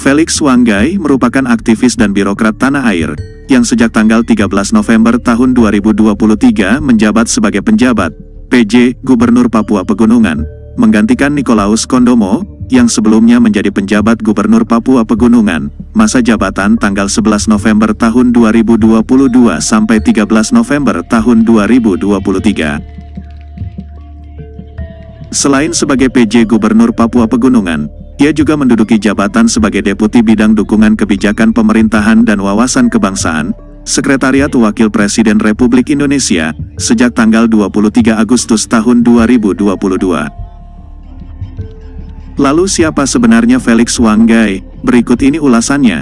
Felix Wanggai merupakan aktivis dan birokrat tanah air, yang sejak tanggal 13 November tahun 2023 menjabat sebagai penjabat PJ Gubernur Papua Pegunungan, menggantikan Nikolaus Kondomo, yang sebelumnya menjadi penjabat Gubernur Papua Pegunungan, masa jabatan tanggal 11 November tahun 2022 sampai 13 November tahun 2023. Selain sebagai PJ Gubernur Papua Pegunungan, ia juga menduduki jabatan sebagai Deputi Bidang Dukungan Kebijakan Pemerintahan dan Wawasan Kebangsaan, Sekretariat Wakil Presiden Republik Indonesia, sejak tanggal 23 Agustus tahun 2022. Lalu siapa sebenarnya Felix Wanggai? Berikut ini ulasannya.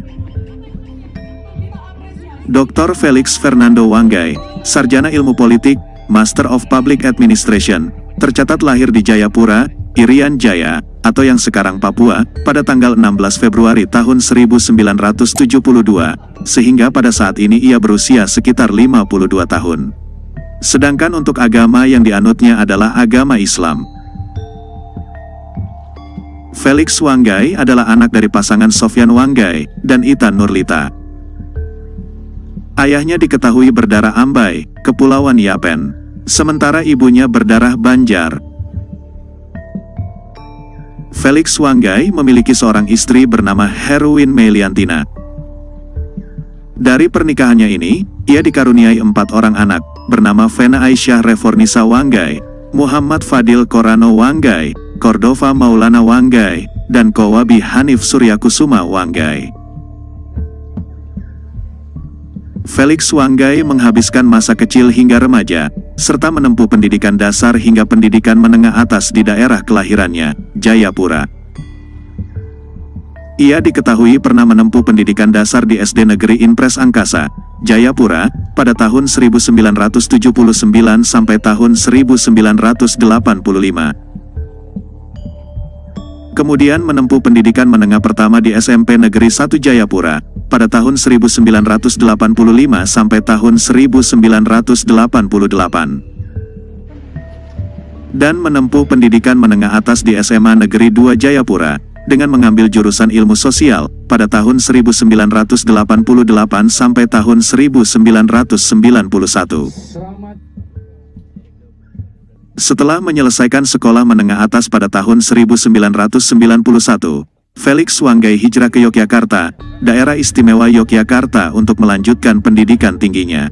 Dr. Felix Fernando Wanggai, Sarjana Ilmu Politik, Master of Public Administration, tercatat lahir di Jayapura, Irian Jaya, atau yang sekarang Papua, pada tanggal 16 Februari tahun 1972, sehingga pada saat ini ia berusia sekitar 52 tahun. Sedangkan untuk agama yang dianutnya adalah agama Islam. Felix Wanggai adalah anak dari pasangan Sofyan Wanggai dan Ita Nurlita. Ayahnya diketahui berdarah Ambai, Kepulauan Yapen, sementara ibunya berdarah Banjar. Felix Wanggai memiliki seorang istri bernama Herwin Meliantina. Dari pernikahannya ini, ia dikaruniai 4 orang anak, bernama Vena Aisyah Refornisa Wanggai, Muhammad Fadil Korano Wanggai, Cordova Maulana Wanggai, dan Kowabi Hanif Suryakusuma Wanggai. Felix Wanggai menghabiskan masa kecil hingga remaja, serta menempuh pendidikan dasar hingga pendidikan menengah atas di daerah kelahirannya, Jayapura. Ia diketahui pernah menempuh pendidikan dasar di SD Negeri Impres Angkasa, Jayapura, pada tahun 1979 sampai tahun 1985. Kemudian menempuh pendidikan menengah pertama di SMP Negeri 1 Jayapura, pada tahun 1985 sampai tahun 1988. Dan menempuh pendidikan menengah atas di SMA Negeri 2 Jayapura, dengan mengambil jurusan ilmu sosial, pada tahun 1988 sampai tahun 1991. Setelah menyelesaikan sekolah menengah atas pada tahun 1991, Felix Wanggai hijrah ke Yogyakarta, daerah istimewa Yogyakarta untuk melanjutkan pendidikan tingginya.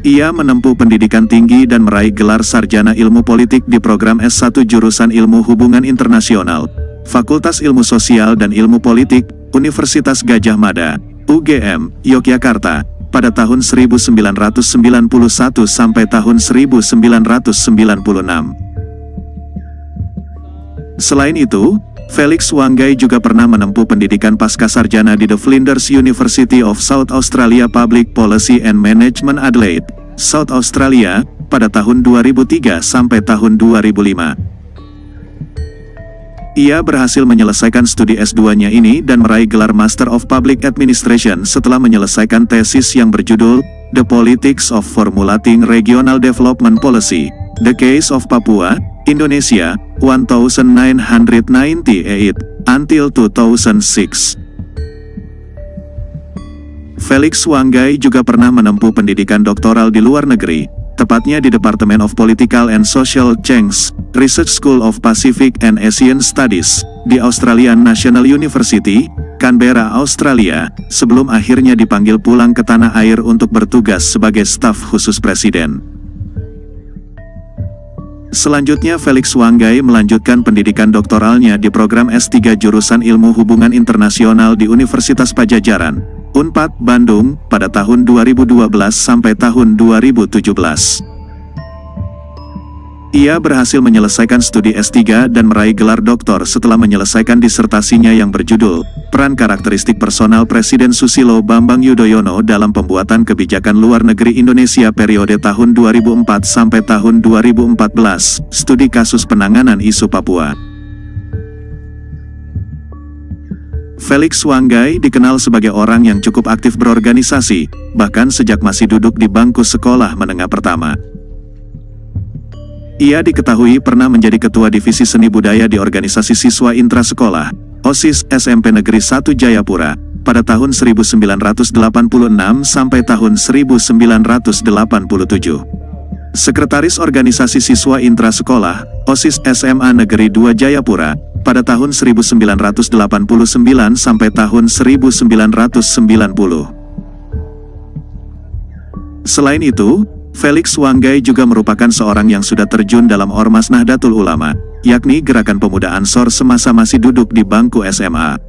Ia menempuh pendidikan tinggi dan meraih gelar sarjana ilmu politik di program S1 jurusan Ilmu Hubungan Internasional, Fakultas Ilmu Sosial dan Ilmu Politik, Universitas Gadjah Mada, UGM, Yogyakarta, pada tahun 1991 sampai tahun 1996. Selain itu, Felix Wanggai juga pernah menempuh pendidikan pascasarjana di The Flinders University of South Australia Public Policy and Management Adelaide, South Australia, pada tahun 2003 sampai tahun 2005. Ia berhasil menyelesaikan studi S2-nya ini dan meraih gelar Master of Public Administration setelah menyelesaikan tesis yang berjudul The Politics of Formulating Regional Development Policy, The Case of Papua, Indonesia, 1998 until 2006. Felix Wanggai juga pernah menempuh pendidikan doktoral di luar negeri, tepatnya di Department of Political and Social Change, Research School of Pacific and Asian Studies, di Australian National University, Canberra, Australia, sebelum akhirnya dipanggil pulang ke tanah air untuk bertugas sebagai staf khusus Presiden. Selanjutnya Felix Wanggai melanjutkan pendidikan doktoralnya di program S3 jurusan Ilmu Hubungan Internasional di Universitas Padjadjaran, Unpad, Bandung, pada tahun 2012 sampai tahun 2017. Ia berhasil menyelesaikan studi S3 dan meraih gelar doktor setelah menyelesaikan disertasinya yang berjudul Peran Karakteristik Personal Presiden Susilo Bambang Yudhoyono dalam Pembuatan Kebijakan Luar Negeri Indonesia periode tahun 2004 sampai tahun 2014, Studi Kasus Penanganan Isu Papua. Felix Wanggai dikenal sebagai orang yang cukup aktif berorganisasi, bahkan sejak masih duduk di bangku sekolah menengah pertama. Ia diketahui pernah menjadi Ketua Divisi Seni Budaya di Organisasi Siswa Intrasekolah, OSIS SMP Negeri 1 Jayapura, pada tahun 1986 sampai tahun 1987. Sekretaris Organisasi Siswa Intrasekolah, OSIS SMA Negeri 2 Jayapura, pada tahun 1989 sampai tahun 1990. Selain itu, Felix Wanggai juga merupakan seorang yang sudah terjun dalam Ormas Nahdlatul Ulama, yakni Gerakan Pemuda Ansor semasa masih duduk di bangku SMA.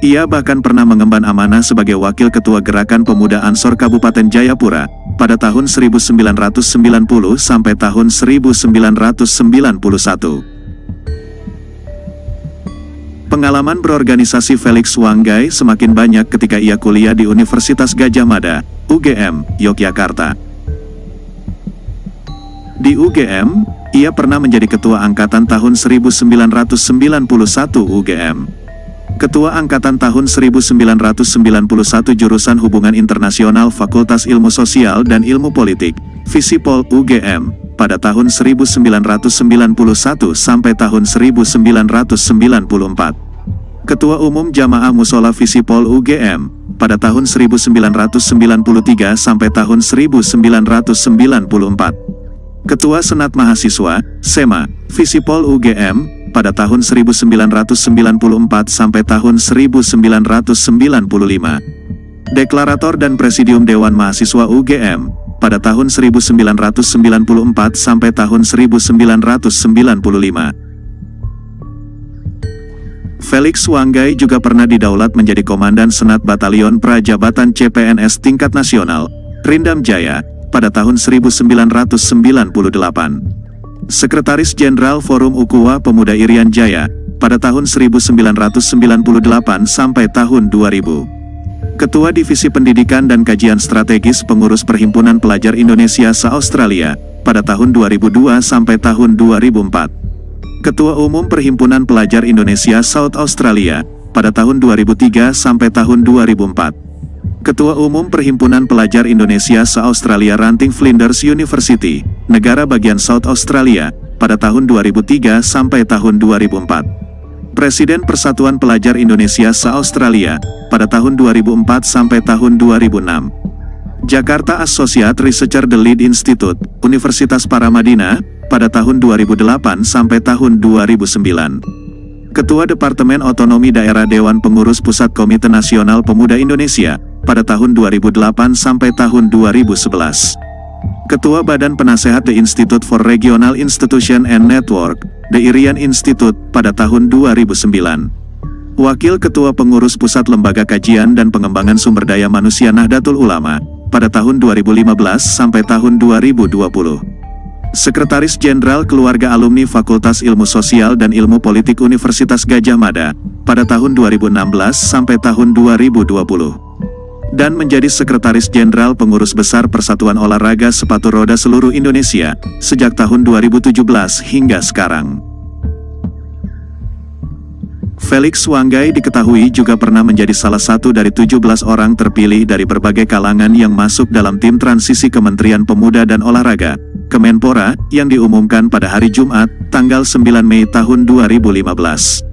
Ia bahkan pernah mengemban amanah sebagai Wakil Ketua Gerakan Pemuda Ansor Kabupaten Jayapura, pada tahun 1990 sampai tahun 1991. Pengalaman berorganisasi Felix Wanggai semakin banyak ketika ia kuliah di Universitas Gadjah Mada, UGM, Yogyakarta. Di UGM, ia pernah menjadi Ketua Angkatan tahun 1991 UGM. Ketua Angkatan tahun 1991 jurusan Hubungan Internasional Fakultas Ilmu Sosial dan Ilmu Politik, Visipol UGM, pada tahun 1991 sampai tahun 1994. Ketua Umum Jamaah Mushola Visipol UGM, pada tahun 1993 sampai tahun 1994. Ketua Senat Mahasiswa, SEMA, Visipol UGM, pada tahun 1994 sampai tahun 1995. Deklarator dan Presidium Dewan Mahasiswa UGM, pada tahun 1994 sampai tahun 1995. Felix Wanggai juga pernah didaulat menjadi Komandan Senat Batalion Prajabatan CPNS Tingkat Nasional, Rindam Jaya, pada tahun 1998. Sekretaris Jenderal Forum Ukhuwah Pemuda Irian Jaya, pada tahun 1998 sampai tahun 2000. Ketua Divisi Pendidikan dan Kajian Strategis Pengurus Perhimpunan Pelajar Indonesia se-Australia, pada tahun 2002 sampai tahun 2004. Ketua Umum Perhimpunan Pelajar Indonesia South Australia, pada tahun 2003 sampai tahun 2004. Ketua Umum Perhimpunan Pelajar Indonesia se-Australia Ranting Flinders University, Negara Bagian South Australia, pada tahun 2003 sampai tahun 2004. Presiden Persatuan Pelajar Indonesia se-Australia, pada tahun 2004 sampai tahun 2006. Jakarta Associate Researcher The Lead Institute, Universitas Paramadina, pada tahun 2008 sampai tahun 2009. Ketua Departemen Otonomi Daerah Dewan Pengurus Pusat Komite Nasional Pemuda Indonesia, pada tahun 2008 sampai tahun 2011. Ketua Badan Penasehat The Institute for Regional Institution and Network, The Irian Institute, pada tahun 2009. Wakil Ketua Pengurus Pusat Lembaga Kajian dan Pengembangan Sumber Daya Manusia Nahdlatul Ulama, pada tahun 2015 sampai tahun 2020. Sekretaris Jenderal Keluarga Alumni Fakultas Ilmu Sosial dan Ilmu Politik Universitas Gadjah Mada, pada tahun 2016 sampai tahun 2020. Dan menjadi Sekretaris Jenderal Pengurus Besar Persatuan Olahraga Sepatu Roda Seluruh Indonesia, sejak tahun 2017 hingga sekarang. Felix Wanggai diketahui juga pernah menjadi salah satu dari 17 orang terpilih dari berbagai kalangan yang masuk dalam tim transisi Kementerian Pemuda dan Olahraga, Kemenpora, yang diumumkan pada hari Jumat, tanggal 9 Mei tahun 2015.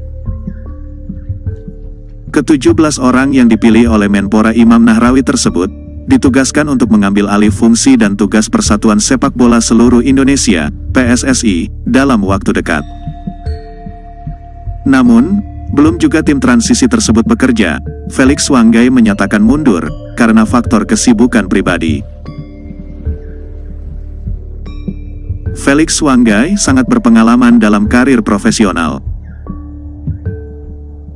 Ke-17 orang yang dipilih oleh Menpora Imam Nahrawi tersebut, ditugaskan untuk mengambil alih fungsi dan tugas Persatuan Sepak Bola Seluruh Indonesia, PSSI, dalam waktu dekat. Namun, belum juga tim transisi tersebut bekerja, Felix Wanggai menyatakan mundur, karena faktor kesibukan pribadi. Felix Wanggai sangat berpengalaman dalam karir profesional.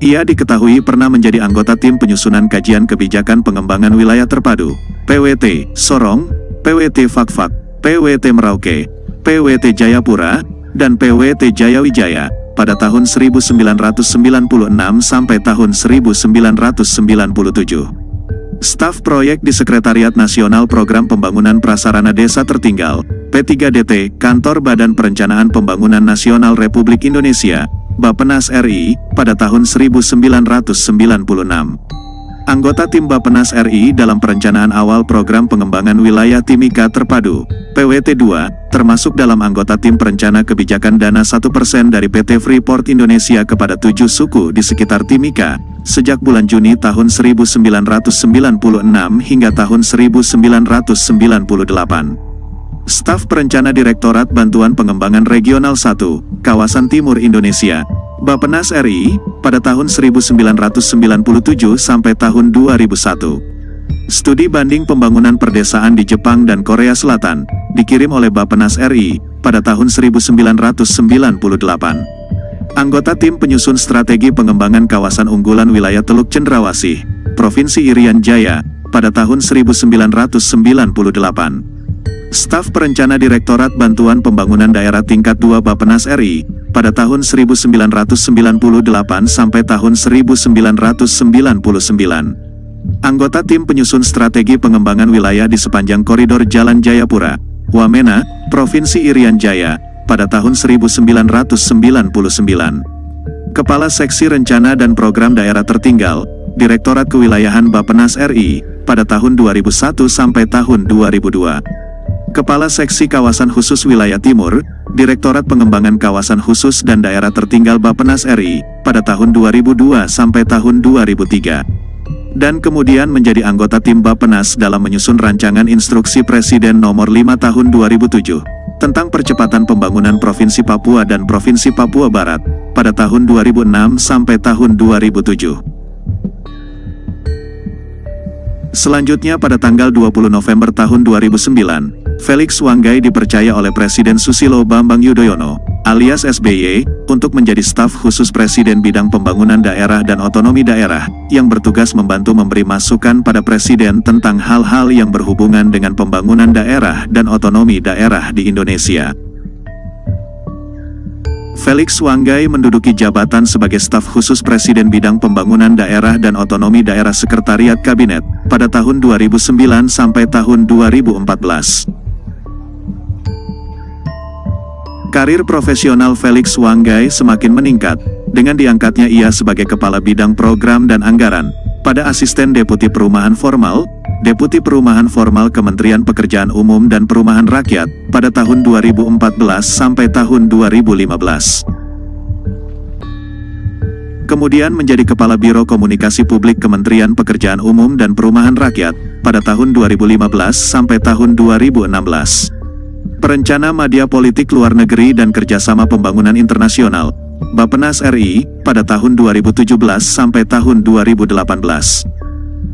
Ia diketahui pernah menjadi anggota tim penyusunan kajian kebijakan pengembangan wilayah terpadu, PWT Sorong, PWT Fakfak, PWT Merauke, PWT Jayapura, dan PWT Jayawijaya, pada tahun 1996 sampai tahun 1997. Staf proyek di Sekretariat Nasional Program Pembangunan Prasarana Desa Tertinggal, P3DT, Kantor Badan Perencanaan Pembangunan Nasional Republik Indonesia, Bappenas RI, pada tahun 1996. Anggota Tim Bappenas RI dalam perencanaan awal Program Pengembangan Wilayah Timika Terpadu, PWT2, termasuk dalam anggota Tim Perencana Kebijakan Dana 1% dari PT Freeport Indonesia kepada 7 suku di sekitar Timika, sejak bulan Juni tahun 1996 hingga tahun 1998. Staf Perencana Direktorat Bantuan Pengembangan Regional 1, Kawasan Timur Indonesia, Bappenas RI, pada tahun 1997 sampai tahun 2001. Studi banding pembangunan perdesaan di Jepang dan Korea Selatan, dikirim oleh Bappenas RI, pada tahun 1998. Anggota Tim Penyusun Strategi Pengembangan Kawasan Unggulan Wilayah Teluk Cendrawasih, Provinsi Irian Jaya, pada tahun 1998. Staf Perencana Direktorat Bantuan Pembangunan Daerah Tingkat 2 Bappenas RI, pada tahun 1998 sampai tahun 1999. Anggota Tim Penyusun Strategi Pengembangan Wilayah di sepanjang koridor Jalan Jayapura, Wamena, Provinsi Irian Jaya, pada tahun 1999. Kepala Seksi Rencana dan Program Daerah Tertinggal, Direktorat Kewilayahan Bappenas RI, pada tahun 2001 sampai tahun 2002. Kepala Seksi Kawasan Khusus Wilayah Timur, Direktorat Pengembangan Kawasan Khusus dan Daerah Tertinggal Bappenas RI, pada tahun 2002 sampai tahun 2003. Dan kemudian menjadi anggota Tim Bappenas dalam menyusun Rancangan Instruksi Presiden Nomor 5 Tahun 2007, tentang Percepatan Pembangunan Provinsi Papua dan Provinsi Papua Barat, pada tahun 2006 sampai tahun 2007. Selanjutnya pada tanggal 20 November tahun 2009, Felix Wanggai dipercaya oleh Presiden Susilo Bambang Yudhoyono, alias SBY, untuk menjadi staf khusus Presiden bidang pembangunan daerah dan otonomi daerah, yang bertugas membantu memberi masukan pada Presiden tentang hal-hal yang berhubungan dengan pembangunan daerah dan otonomi daerah di Indonesia. Felix Wanggai menduduki jabatan sebagai staf khusus Presiden bidang pembangunan daerah dan otonomi daerah Sekretariat Kabinet, pada tahun 2009 sampai tahun 2014. Karir profesional Felix Wanggai semakin meningkat, dengan diangkatnya ia sebagai Kepala Bidang Program dan Anggaran, pada Asisten Deputi Perumahan Formal, Deputi Perumahan Formal Kementerian Pekerjaan Umum dan Perumahan Rakyat, pada tahun 2014 sampai tahun 2015. Kemudian menjadi Kepala Biro Komunikasi Publik Kementerian Pekerjaan Umum dan Perumahan Rakyat, pada tahun 2015 sampai tahun 2016. Perencana Madya Politik Luar Negeri dan Kerjasama Pembangunan Internasional, Bappenas RI, pada tahun 2017 sampai tahun 2018.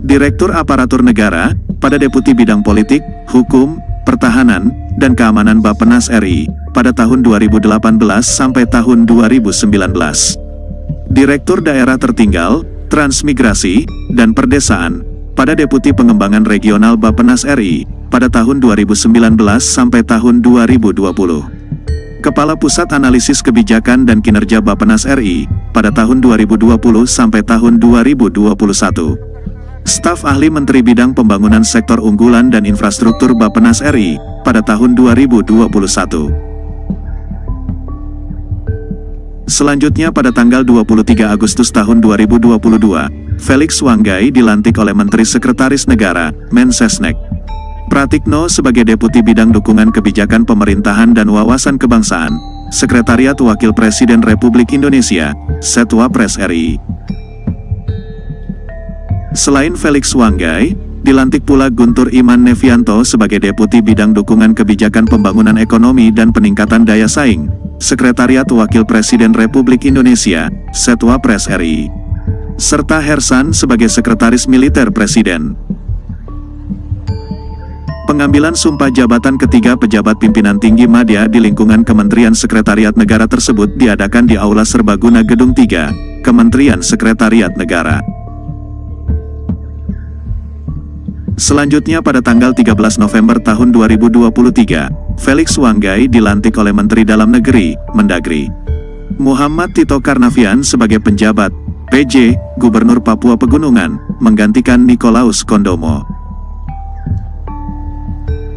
Direktur Aparatur Negara, pada Deputi Bidang Politik, Hukum, Pertahanan, dan Keamanan Bappenas RI, pada tahun 2018 sampai tahun 2019. Direktur Daerah Tertinggal, Transmigrasi, dan Perdesaan, pada Deputi Pengembangan Regional Bappenas RI, pada tahun 2019 sampai tahun 2020. Kepala Pusat Analisis Kebijakan dan Kinerja Bappenas RI, pada tahun 2020 sampai tahun 2021. Staf Ahli Menteri Bidang Pembangunan Sektor Unggulan dan Infrastruktur Bappenas RI, pada tahun 2021. Selanjutnya pada tanggal 23 Agustus tahun 2022, Felix Wanggai dilantik oleh Menteri Sekretaris Negara, Mensesnek Pratikno sebagai Deputi Bidang Dukungan Kebijakan Pemerintahan dan Wawasan Kebangsaan, Sekretariat Wakil Presiden Republik Indonesia, Setwapres RI. Selain Felix Wanggai, dilantik pula Guntur Iman Nevianto sebagai Deputi Bidang Dukungan Kebijakan Pembangunan Ekonomi dan Peningkatan Daya Saing, Sekretariat Wakil Presiden Republik Indonesia, Setwapres RI. Serta Hersan sebagai Sekretaris Militer Presiden. Pengambilan sumpah jabatan ketiga pejabat pimpinan tinggi Madya di lingkungan Kementerian Sekretariat Negara tersebut diadakan di Aula Serbaguna Gedung 3, Kementerian Sekretariat Negara. Selanjutnya pada tanggal 13 November tahun 2023, Felix Wanggai dilantik oleh Menteri Dalam Negeri, Mendagri, Muhammad Tito Karnavian sebagai penjabat, PJ, Gubernur Papua Pegunungan, menggantikan Nikolaus Kondomo.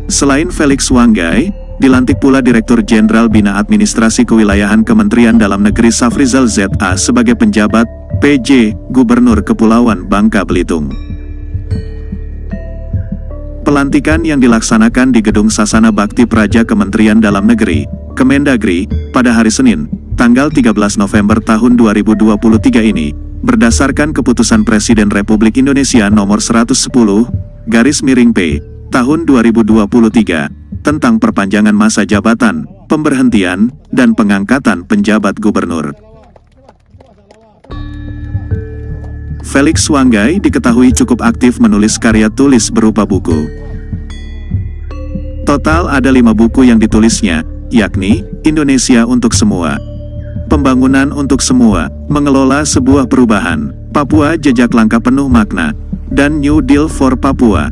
Selain Felix Wanggai, dilantik pula Direktur Jenderal Bina Administrasi Kewilayahan Kementerian Dalam Negeri Safrizal Z.A. sebagai penjabat, PJ, Gubernur Kepulauan Bangka Belitung. Pelantikan yang dilaksanakan di Gedung Sasana Bakti Praja Kementerian Dalam Negeri, Kemendagri, pada hari Senin, tanggal 13 November tahun 2023 ini, berdasarkan Keputusan Presiden Republik Indonesia Nomor 110/P, tahun 2023, tentang perpanjangan masa jabatan, pemberhentian, dan pengangkatan penjabat gubernur. Felix Wanggai diketahui cukup aktif menulis karya tulis berupa buku. Total ada 5 buku yang ditulisnya, yakni Indonesia untuk Semua, Pembangunan untuk Semua, Mengelola Sebuah Perubahan, Papua Jejak Langkah Penuh Makna, dan New Deal for Papua.